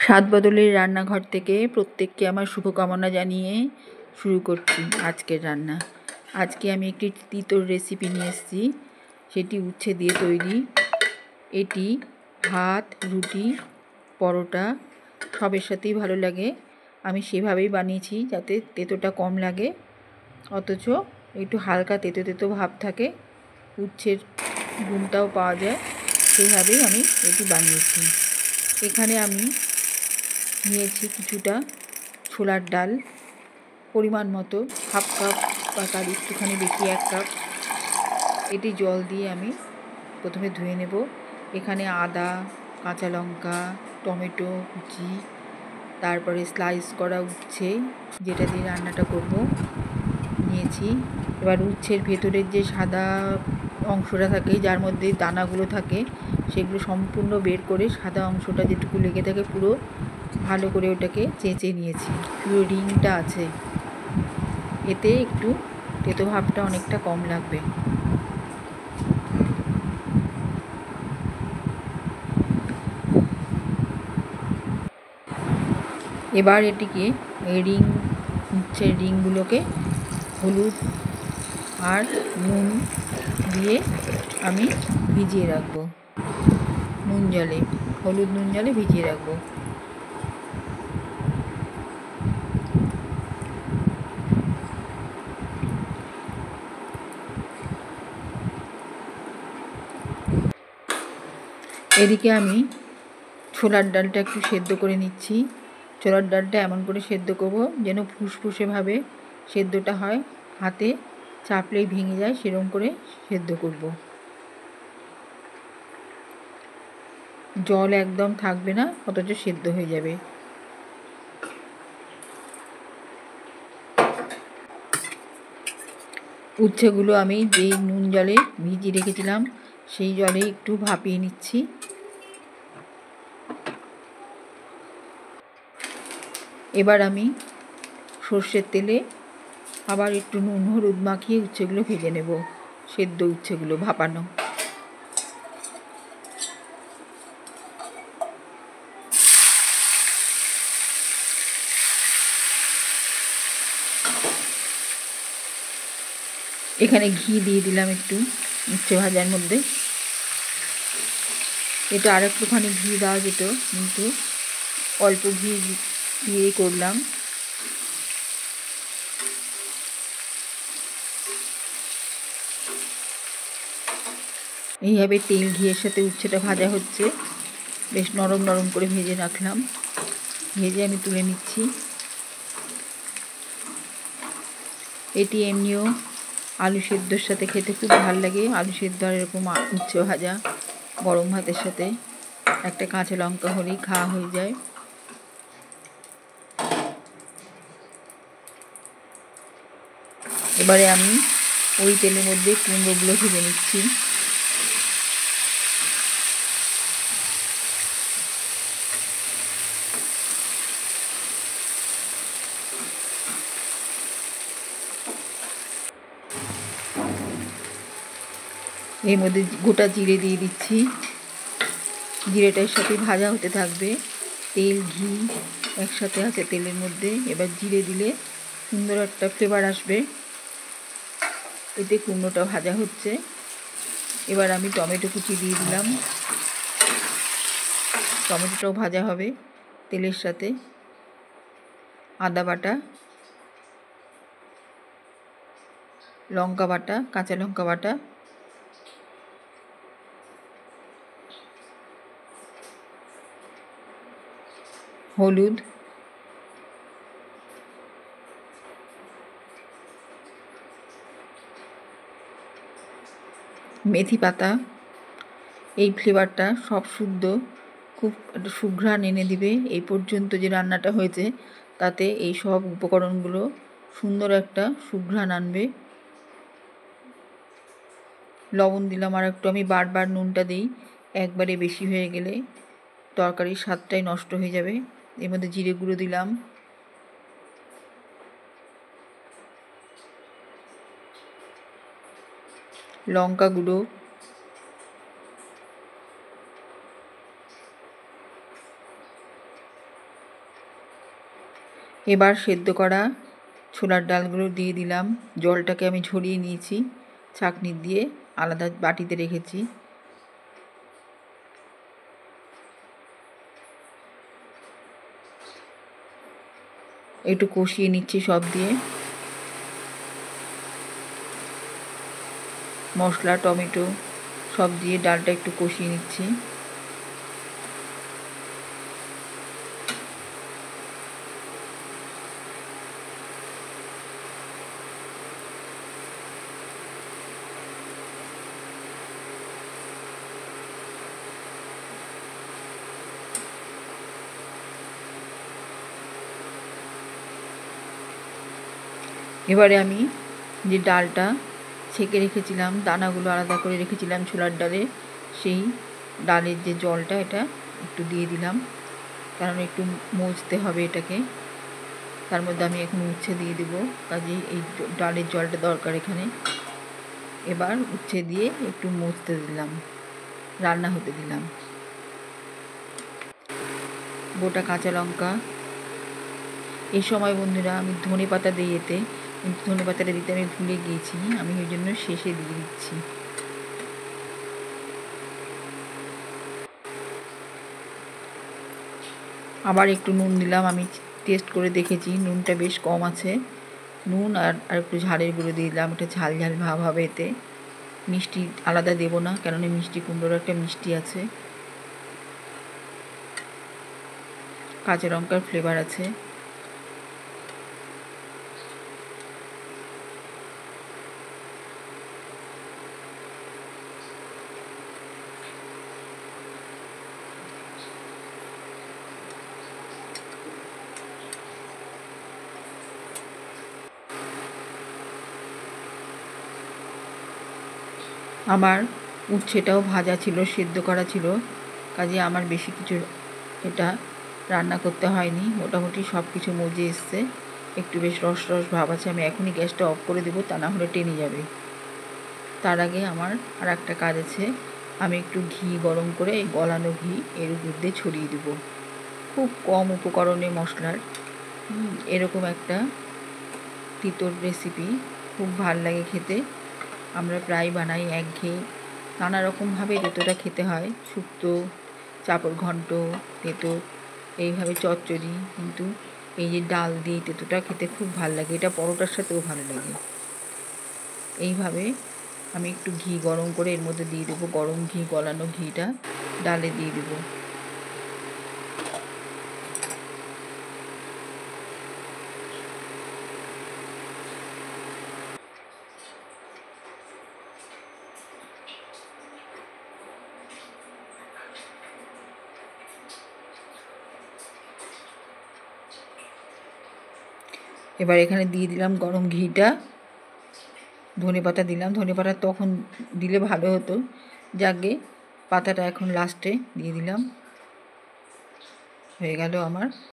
স্বাদ বদলের রান্নাঘর থেকে প্রত্যেককে আমার শুভকামনা জানিয়ে শুরু করছি আজকের রান্না। আজকে আমি একটি তিতর রেসিপি নিয়ে এসেছি, সেটি উচ্ছে দিয়ে তৈরি। এটি ভাত, রুটি, পরোটা সবের সাথেই ভালো লাগে। আমি সেভাবেই বানিয়েছি যাতে তেতোটা কম লাগে, অথচ একটু হালকা তেতো তেতো ভাব থাকে, উচ্ছের গুণটাও পাওয়া যায়। সেইভাবেই আমি এটি বানিয়েছি। এখানে আমি নিয়েছি কিছুটা ছোলার ডাল, পরিমাণ মতো হাফ কাপ বা তার একটুখানি বেশি 1 কাপ। এটি জল দিয়ে আমি প্রথমে ধুয়ে নেব। এখানে আদা, কাঁচা লঙ্কা, টমেটো কুচি, তারপরে স্লাইস করা উচ্ছে, যেটা দিয়ে রান্নাটা করব, নিয়েছি। এবার উচ্ছের ভেতরের যে সাদা অংশটা থাকে, যার মধ্যে দানাগুলো থাকে, সেগুলো সম্পূর্ণ বের করে সাদা অংশটা যেটুকু লেগে থাকে পুরো ভালো করে ওটাকে চেঁচে নিয়েছি। পুরো রিংটা আছে, এতে একটু তেতো ভাবটা অনেকটা কম লাগবে। এবার এটিকে উচ্ছের রিংগুলোকে হলুদ আর নুন দিয়ে আমি ভিজিয়ে রাখবো। হলুদ নুন জলে ভিজিয়ে রাখবো। এদিকে আমি ছোলার ডালটা একটু সেদ্ধ করে নিচ্ছি। ছোলার ডালটা এমন করে সেদ্ধ করব যেন ফুসফুসেভাবে সেদ্ধটা হয়, হাতে চাপলেই ভেঙে যায়, সেরকম করে সেদ্ধ করব। জল একদম থাকবে না, অথচ সেদ্ধ হয়ে যাবে। উচ্ছেগুলো আমি যেই নুন জলে ভিজিয়ে রেখেছিলাম সেই জলে একটু ভাপিয়ে নিচ্ছি। এবার আমি সর্ষের তেলে আবার একটু নুন হলুদ মাখিয়ে উচ্ছেগুলো ভেজে নেব, সেদ্ধ উচ্ছেগুলো ভাপানো। এখানে ঘি দিয়ে দিলাম একটু উচ্ছে ভাজার মধ্যে। এটা আর একটুখানি ঘি দেওয়া যেত, কিন্তু অল্প ঘি দিয়েই করলাম। এইভাবে তেল ঘিয়ের সাথে উচ্ছেটা ভাজা হচ্ছে, বেশ নরম নরম করে ভেজে রাখলাম। ভেজে আমি তুলে নিচ্ছি। এটি এমনিও আলু সেদ্ধর সাথে খেতে খুব ভালো লাগে। আলু সেদ্ধ আর এরকম উচ্ছে ভাজা গরম ভাতের সাথে একটা কাঁচা লঙ্কা হলেই খাওয়া হয়ে যায়। এবারে আমি ওই তেলের মধ্যে কুমড়োগুলো ভেজে নিচ্ছি। এর মধ্যে গোটা জিরে দিয়ে দিচ্ছি। জিরেটার সাথে ভাজা হতে থাকবে। তেল ঘি একসাথে আছে তেলের মধ্যে। এবার জিরে দিলে সুন্দর একটা ফ্লেভার আসবে। এতে কুমড়োটা ভাজা হচ্ছে। এবার আমি টমেটো কুচি দিয়ে দিলাম। টমেটোটাও ভাজা হবে তেলের সাথে। আদা বাটা, লঙ্কা বাটা, কাঁচা লঙ্কা বাটা, হলুদ, মেথি পাতা। এই ফ্লেভারটা সব শুদ্ধ, খুব একটা সুঘ্রাণ এনে দিবে। এই পর্যন্ত যে রান্নাটা হয়েছে তাতে এই সব উপকরণগুলো সুন্দর একটা সুঘ্রাণ আনবে। লবণ দিলাম আর একটু। আমি বারবার নুনটা দিই, একবারে বেশি হয়ে গেলে তরকারির স্বাদটাই নষ্ট হয়ে যাবে। এর মধ্যে জিরে গুঁড়ো দিলাম, লঙ্কা গুঁড়ো, এবার সেদ্ধ করা ছোলার ডালগুলো দিয়ে দিলাম। জলটাকে আমি ঝরিয়ে নিয়েছি, ছাঁকনি দিয়ে আলাদা বাটিতে রেখেছি। একটু কষিয়ে নিচ্ছি সব দিয়ে, মশলা টমেটো সব দিয়ে ডালটা একটু কষিয়ে নিচ্ছি। এবারে আমি যে ডালটা ছেঁকে রেখেছিলাম, দানাগুলো আলাদা করে রেখেছিলাম ছোলার ডালে, সেই ডালের যে জলটা এটা একটু দিয়ে দিলাম, কারণ একটু মজতে হবে এটাকে। তার মধ্যে আমি এখন উচ্ছে দিয়ে দেবো, কাজেই এই ডালের জলটা দরকার এখানে। এবার উচ্ছে দিয়ে একটু মজতে দিলাম, রান্না হতে দিলাম। গোটা কাঁচা লঙ্কা, এই সময় বন্ধুরা আমি ধনে পাতা দিই এতে, কিন্তু ধনে পাতাটা দিতে আমি ভুলে গিয়েছি, আমি ওই জন্য শেষে দিয়ে দিচ্ছি। আবার একটু নুন দিলাম, আমি টেস্ট করে দেখেছি নুনটা বেশ কম আছে। নুন আর একটু ঝালের গুঁড়ো দিয়ে দিলাম, একটা ঝাল ঝাল ভাব হবে এতে। মিষ্টি আলাদা দেবো না, কেননা মিষ্টি কুমড়োর একটা মিষ্টি আছে, কাঁচা লঙ্কার ফ্লেভার আছে। আমার উচ্ছেটাও ভাজা ছিল, সেদ্ধ করা ছিল, কাজে আমার বেশি কিছু এটা রান্না করতে হয়নি। মোটামুটি সব কিছু মজে এসছে, একটু বেশ রস রস ভাব আছে। আমি এখনই গ্যাসটা অফ করে দেবো, তা না হলে টেনে যাবে। তার আগে আমার আর একটা কাজ আছে, আমি একটু ঘি গরম করে গলানো ঘি এর উপর দিয়ে ছড়িয়ে দেবো। খুব কম উপকরণে মশলার এরকম একটা তিতর রেসিপি খুব ভাল লাগে খেতে। আমরা প্রায় বানাই একঘেয়ে, নানা রকমভাবে তেঁতোটা খেতে হয়, শুক্তো, চাপড় ঘন্ট, তেঁতো, এইভাবে চচ্চড়ি, কিন্তু এই যে ডাল দিয়ে তেঁতোটা খেতে খুব ভাল লাগে। এটা পরোটার সাথেও ভালো লাগে। এইভাবে আমি একটু ঘি গরম করে এর মধ্যে দিয়ে দেবো, গরম ঘি, গলানো ঘিটা ডালে দিয়ে দেবো। এবার এখানে দিয়ে দিলাম গরম ঘিটা, ধনে পাতা দিলাম। ধনে পাতা তখন দিলে ভালো হতো, যাকে পাতাটা এখন লাস্টে দিয়ে দিলাম। হয়ে গেল আমার